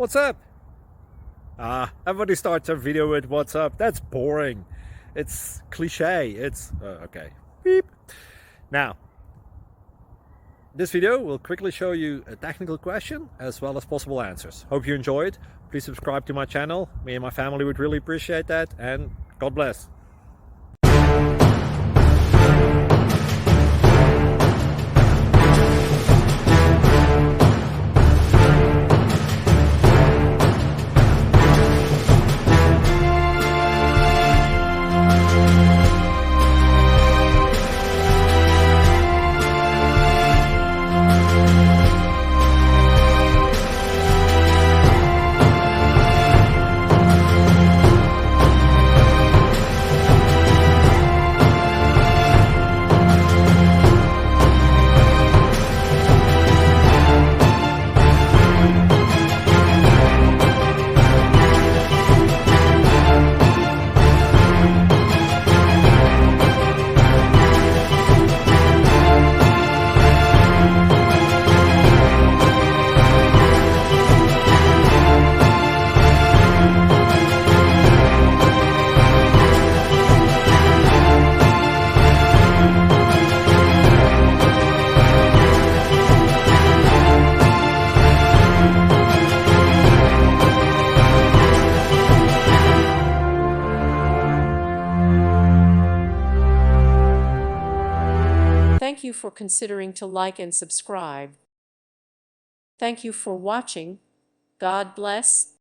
what's up? Everybody starts a video with what's up. That's boring. It's cliche. It's okay. Beep. Now, this video will quickly show you a technical question as well as possible answers. Hope you enjoyed. Please subscribe to my channel. Me and my family would really appreciate that, and God bless. Thank you for considering to like and subscribe. Thank you for watching. God bless.